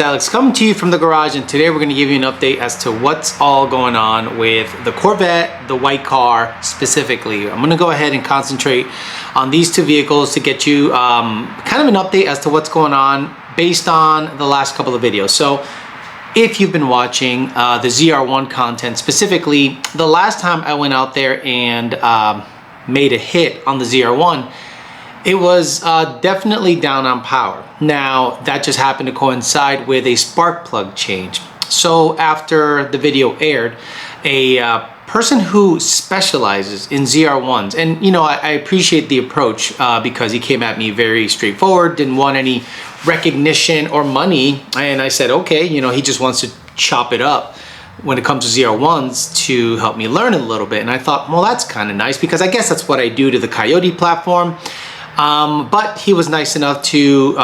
Datalog coming to you from the garage, and today we're going to give you an update as to what's all going on with the Corvette, the white car specifically. I'm going to go ahead and concentrate on these two vehicles to get you kind of an update as to what's going on based on the last couple of videos. So if you've been watching the ZR1 content, specifically the last time I went out there and made a hit on the ZR1, it was definitely down on power. Now, that just happened to coincide with a spark plug change. So after the video aired, a person who specializes in ZR1s, and you know, I appreciate the approach because he came at me very straightforward, didn't want any recognition or money, and I said, okay, you know, he just wants to chop it up when it comes to ZR1s to help me learn a little bit. And I thought, well, that's kind of nice because I guess that's what I do to the Coyote platform. But he was nice enough to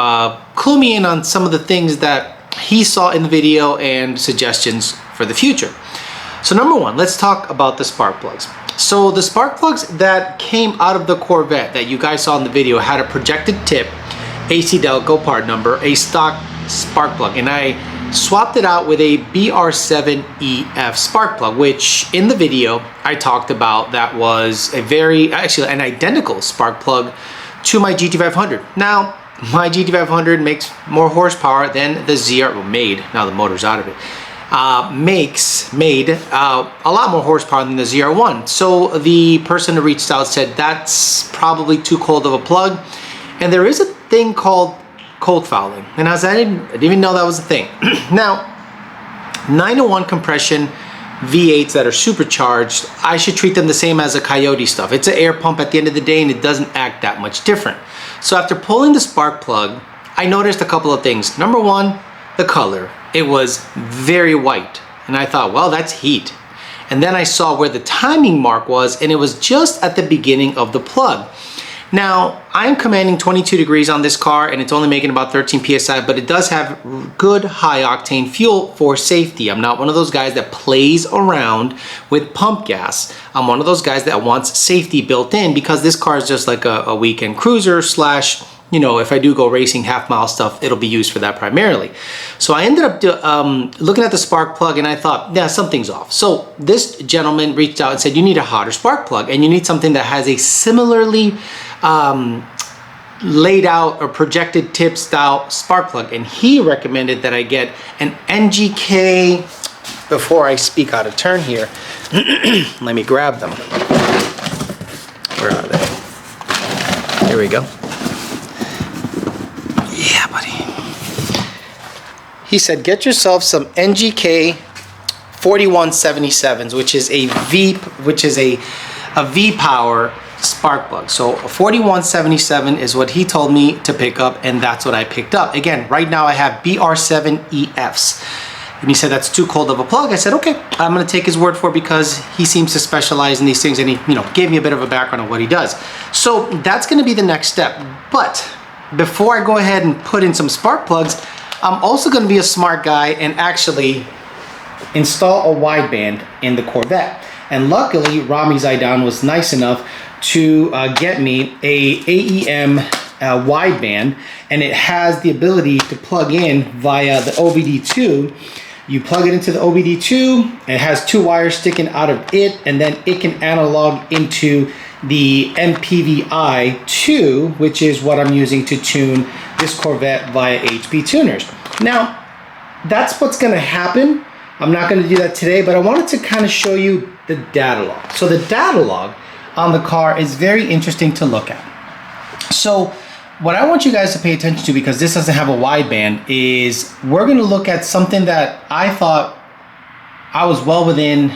clue me in on some of the things that he saw in the video and suggestions for the future. So number one, let's talk about the spark plugs. So the spark plugs that came out of the Corvette that you guys saw in the video had a projected tip, AC Delco part number, a stock spark plug, and I swapped it out with a BR7EF spark plug, which in the video I talked about that was actually an identical spark plug to my GT500. Now, my GT500 makes more horsepower than the ZR, well, made, now the motor's out of it, made a lot more horsepower than the ZR1. So the person who reached out said that's probably too cold of a plug, and there is a thing called cold fouling, and I didn't even know that was a thing. Now, 901 compression V8s that are supercharged, I should treat them the same as a Coyote stuff. It's an air pump at the end of the day, and it doesn't act that much different. So after pulling the spark plug, I noticed a couple of things. Number one, the color. It was very white, and I thought, well, that's heat. And then I saw where the timing mark was, and it was just at the beginning of the plug. Now, I'm commanding 22 degrees on this car, and it's only making about 13 PSI, but it does have good high octane fuel for safety. I'm not one of those guys that plays around with pump gas. I'm one of those guys that wants safety built in because this car is just like a weekend cruiser slash, you know, if I do go racing half-mile stuff, it'll be used for that primarily. So I ended up looking at the spark plug, and I thought, yeah, something's off. So this gentleman reached out and said, you need a hotter spark plug, and you need something that has a similarly laid out or projected tip style spark plug. And he recommended that I get an NGK, before I speak out of turn here, let me grab them. Where are they? Here we go. Yeah, buddy. He said, get yourself some NGK 4177s, which is a V-Power spark plug. So a 4177 is what he told me to pick up, and that's what I picked up. Again, right now I have BR7EFs. And he said that's too cold of a plug. I said, okay, I'm gonna take his word for it because he seems to specialize in these things, and he, you know, gave me a bit of a background on what he does. So that's gonna be the next step. But before I go ahead and put in some spark plugs, I'm also gonna be a smart guy and actually install a wideband in the Corvette. And luckily, Rami Zaidan was nice enough to get me a AEM wideband, and it has the ability to plug in via the OBD2. You plug it into the OBD2, it has two wires sticking out of it, and then it can analog into the MPVI2, which is what I'm using to tune this Corvette via HP tuners. Now, that's what's gonna happen. I'm not gonna do that today, but I wanted to kind of show you the data log. So the data log on the car is very interesting to look at. So what I want you guys to pay attention to, because this doesn't have a wideband, is we're gonna look at something that I thought I was well within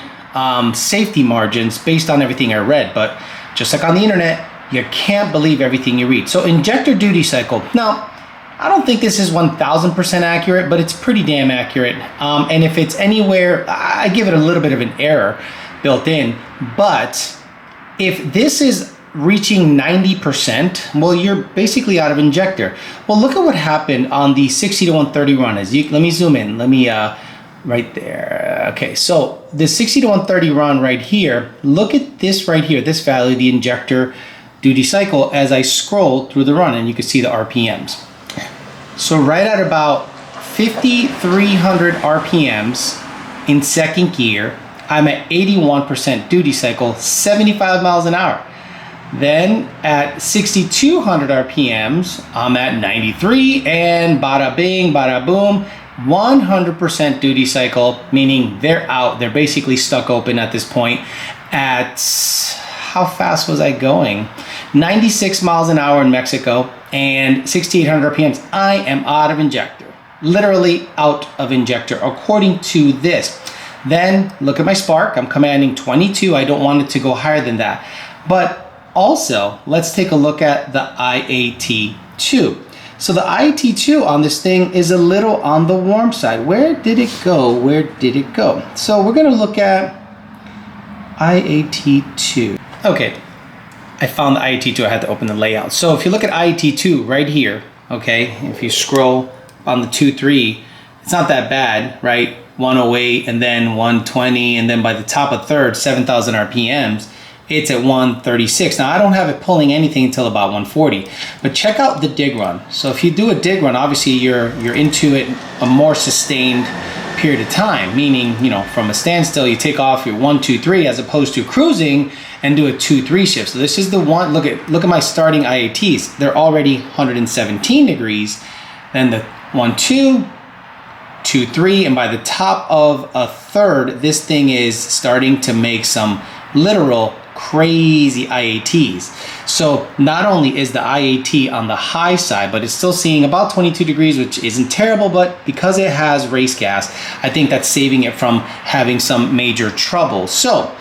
safety margins based on everything I read, but just like on the internet, you can't believe everything you read. So injector duty cycle. Now, I don't think this is 1000% accurate, but it's pretty damn accurate. And if it's anywhere, I give it a little bit of an error built in. But if this is reaching 90%, well, you're basically out of injector. Well, look at what happened on the 60 to 130 run. Let me zoom in. Let me, right there. Okay, so the 60 to 130 run right here, look at this right here, this value, the injector duty cycle, as I scroll through the run, and you can see the RPMs. So right at about 5,300 RPMs in second gear. I'm at 81% duty cycle, 75 miles an hour. Then at 6,200 RPMs, I'm at 93, and bada bing, bada boom, 100% duty cycle, meaning they're out. They're basically stuck open at this point. At, how fast was I going? 96 miles an hour in Mexico and 6,800 RPMs. I am out of injector. Literally out of injector, according to this. Then look at my spark. I'm commanding 22. I don't want it to go higher than that. But also, let's take a look at the IAT2. So the IAT2 on this thing is a little on the warm side. Where did it go? Where did it go? So we're gonna look at IAT2. Okay, I found the IAT2. I had to open the layout. So if you look at IAT2 right here, okay, if you scroll on the 2-3, it's not that bad, right? 108 and then 120, and then by the top of third, 7,000 RPMs, it's at 136. Now I don't have it pulling anything until about 140, but check out the dig run. So if you do a dig run, obviously you're into it a more sustained period of time, meaning, you know, from a standstill, you take off your 1, 2, 3 as opposed to cruising and do a 2-3 shift. So this is the one, look at my starting IATs. They're already 117 degrees. Then the 1, 2, 2, 3, and by the top of a third, this thing is starting to make some literal crazy IATs. So not only is the IAT on the high side, but it's still seeing about 22 degrees, which isn't terrible, but because it has race gas, I think that's saving it from having some major trouble. So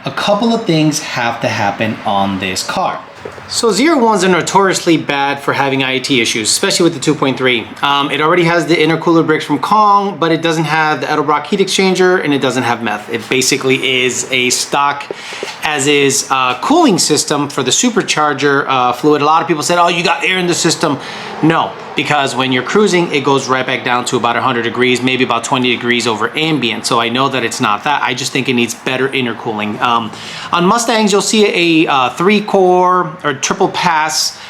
a couple of things have to happen on this car. So ZR1s are notoriously bad for having IAT issues, especially with the 2.3. It already has the intercooler bricks from Kong, but it doesn't have the Edelbrock heat exchanger and it doesn't have meth. It basically is a stock as is cooling system for the supercharger fluid. A lot of people said, oh, you got air in the system. No, because when you're cruising, it goes right back down to about 100 degrees, maybe about 20 degrees over ambient. So I know that it's not that. I just think it needs better intercooling. On Mustangs, you'll see a 3-core or triple pass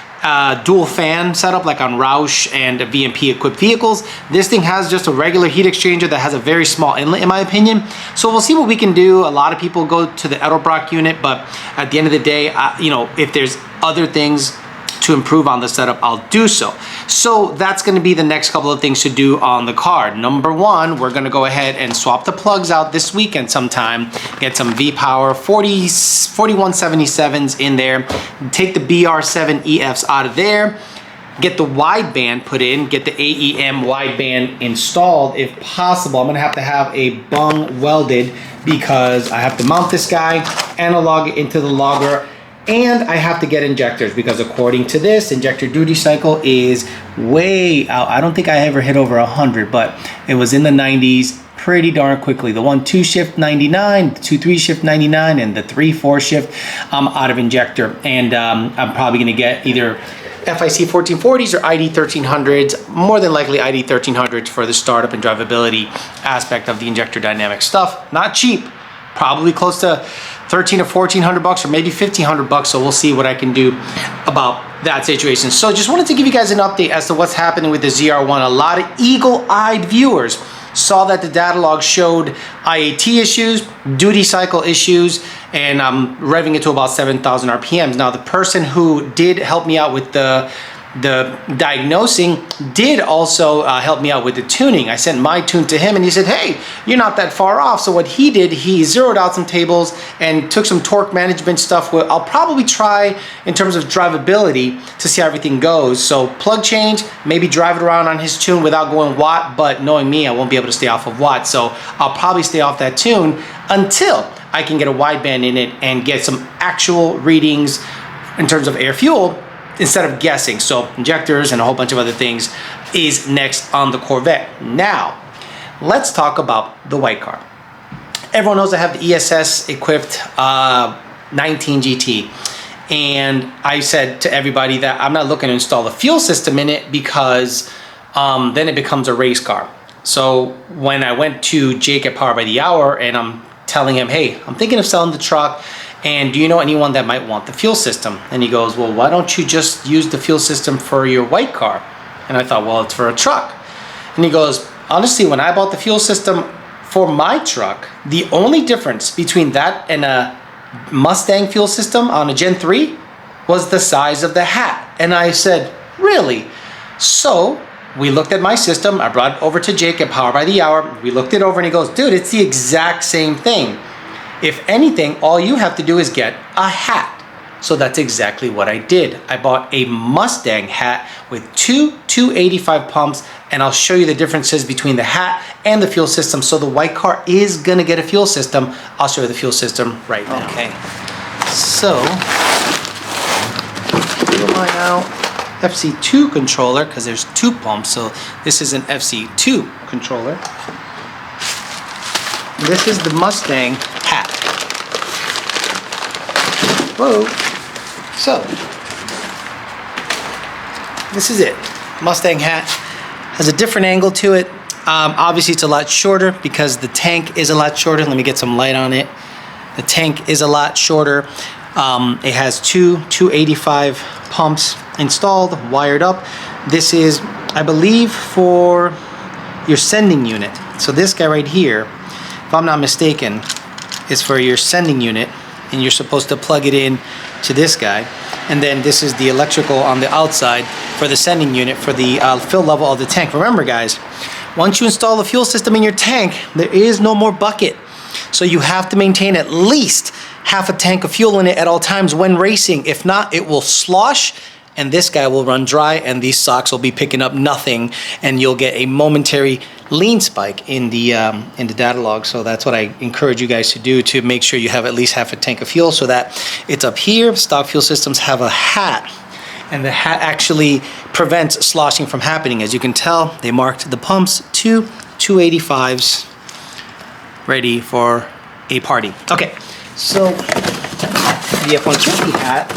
dual fan setup like on Roush and VMP equipped vehicles. This thing has just a regular heat exchanger that has a very small inlet in my opinion. So we'll see what we can do. A lot of people go to the Edelbrock unit, but at the end of the day, you know, if there's other things to improve on the setup, I'll do so. So that's gonna be the next couple of things to do on the car. Number one, we're gonna go ahead and swap the plugs out this weekend sometime, get some V-Power 4177s in there, take the BR7 EFs out of there, get the wideband put in, get the AEM wideband installed if possible. I'm gonna have to have a bung welded because I have to mount this guy, analog it into the logger, and I have to get injectors because according to this, injector duty cycle is way out. I don't think I ever hit over 100, but it was in the 90s pretty darn quickly. The 1-2 shift 99, the 2-3 shift 99, and the 3-4 shift I'm out of injector. And I'm probably gonna get either FIC 1440s or ID 1300s, more than likely ID 1300s for the startup and drivability aspect of the injector dynamic stuff. Not cheap, probably close to 13 or 1400 bucks or maybe 1500 bucks. So we'll see what I can do about that situation. So just wanted to give you guys an update as to what's happening with the ZR1. A lot of eagle-eyed viewers saw that the Datalog showed IAT issues, duty cycle issues, and I'm revving it to about 7,000 RPMs. Now the person who did help me out with the diagnosing did also help me out with the tuning. I sent my tune to him and he said, hey, you're not that far off. So what he did, he zeroed out some tables and took some torque management stuff. I'll probably try in terms of drivability to see how everything goes. So plug change, maybe drive it around on his tune without going watt, but knowing me, I won't be able to stay off of watt. So I'll probably stay off that tune until I can get a wideband in it and get some actual readings in terms of air fuel instead of guessing. So injectors and a whole bunch of other things is next on the Corvette. Now, let's talk about the white car. Everyone knows I have the ESS equipped 19 GT. And I said to everybody that I'm not looking to install the fuel system in it because then it becomes a race car. So when I went to Jake at Power by the Hour and I'm telling him, hey, I'm thinking of selling the truck, and do you know anyone that might want the fuel system? And he goes, well, why don't you just use the fuel system for your white car? And I thought, well, it's for a truck. And he goes, honestly, when I bought the fuel system for my truck, the only difference between that and a Mustang fuel system on a Gen 3 was the size of the hat. And I said, really? So we looked at my system. I brought it over to Jake at Power by the Hour. We looked it over and he goes, dude, it's the exact same thing. If anything, all you have to do is get a hat. So that's exactly what I did. I bought a Mustang hat with two 285 pumps, and I'll show you the differences between the hat and the fuel system. So the white car is gonna get a fuel system. I'll show you the fuel system right now. Okay, so who am I now? FC2 controller, because there's 2 pumps, so this is an FC2 controller. This is the Mustang hat. Whoa. So, this is it. Mustang hat has a different angle to it. Obviously, it's a lot shorter because the tank is a lot shorter. Let me get some light on it. The tank is a lot shorter. It has 2 285 pumps installed, wired up. This is, I believe, for your sending unit. So this guy right here, if I'm not mistaken, is for your sending unit, and you're supposed to plug it in to this guy. And then this is the electrical on the outside for the sending unit for the fill level of the tank. Remember guys, once you install the fuel system in your tank, there is no more bucket. So you have to maintain at least half a tank of fuel in it at all times when racing. If not, it will slosh and this guy will run dry and these socks will be picking up nothing and you'll get a momentary lean spike in the Datalog. So that's what I encourage you guys to do, to make sure you have at least half a tank of fuel so that it's up here. Stock fuel systems have a hat, and the hat actually prevents sloshing from happening. As you can tell, they marked the pumps 2 285s ready for a party. Okay, so the F-150 hat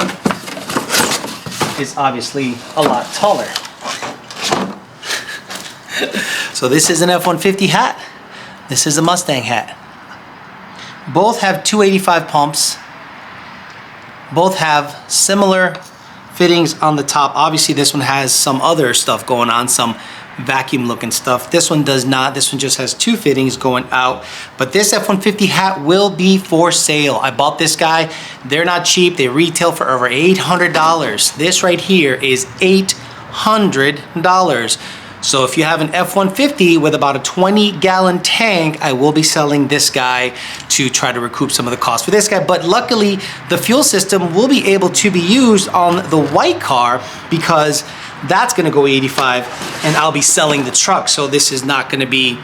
is obviously a lot taller. So this is an F-150 hat. This is a Mustang hat. Both have 285 pumps. Both have similar fittings on the top. Obviously this one has some other stuff going on, some vacuum looking stuff. This one does not. This one just has 2 fittings going out. But this F-150 hat will be for sale. I bought this guy. They're not cheap. They retail for over $800. This right here is $800. So if you have an F-150 with about a 20-gallon tank, I will be selling this guy to try to recoup some of the cost for this guy. But luckily, the fuel system will be able to be used on the white car because that's gonna go 85 and I'll be selling the truck. So this is not gonna be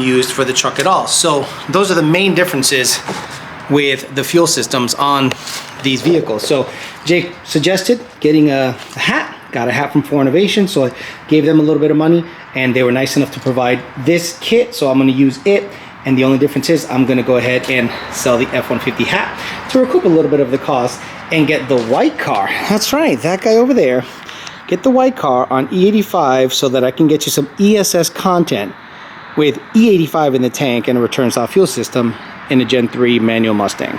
used for the truck at all. So those are the main differences with the fuel systems on these vehicles. So Jake suggested getting a hat. Got a hat from 4 Innovation, so I gave them a little bit of money and they were nice enough to provide this kit, so I'm going to use it. And the only difference is I'm going to go ahead and sell the F-150 hat to recoup a little bit of the cost and get the white car. That's right, that guy over there. Get the white car on E85 so that I can get you some ESS content with E85 in the tank and a return style fuel system in a Gen 3 manual Mustang.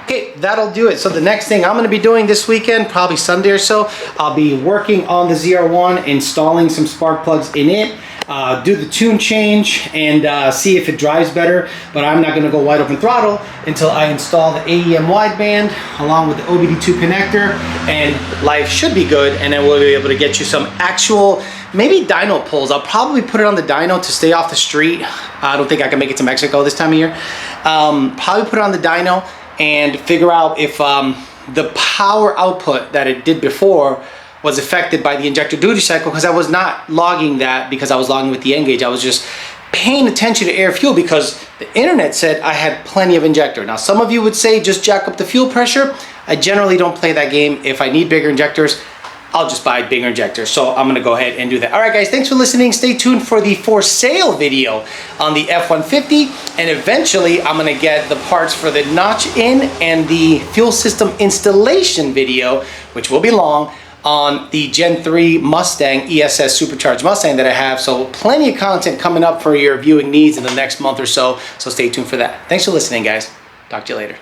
Okay, that'll do it. So the next thing I'm going to be doing this weekend, probably Sunday or so, I'll be working on the ZR1, installing some spark plugs in it, do the tune change, and see if it drives better. But I'm not going to go wide open throttle until I install the AEM wideband along with the OBD2 connector, and life should be good. And then we'll be able to get you some actual, maybe dyno pulls. I'll probably put it on the dyno to stay off the street. I don't think I can make it to Mexico this time of year. Probably put it on the dyno and figure out if the power output that it did before was affected by the injector duty cycle, because I was not logging that because I was logging with the N-Gauge. I was just paying attention to air fuel because the internet said I had plenty of injector. Now some of you would say just jack up the fuel pressure. I generally don't play that game. If I need bigger injectors, I'll just buy bigger injectors. So I'm gonna go ahead and do that. All right guys, thanks for listening. Stay tuned for the for sale video on the F-150. And eventually I'm gonna get the parts for the notch in and the fuel system installation video, which will be long, on the Gen 3 Mustang, ESS supercharged Mustang that I have. So plenty of content coming up for your viewing needs in the next month or so. So stay tuned for that. Thanks for listening guys. Talk to you later.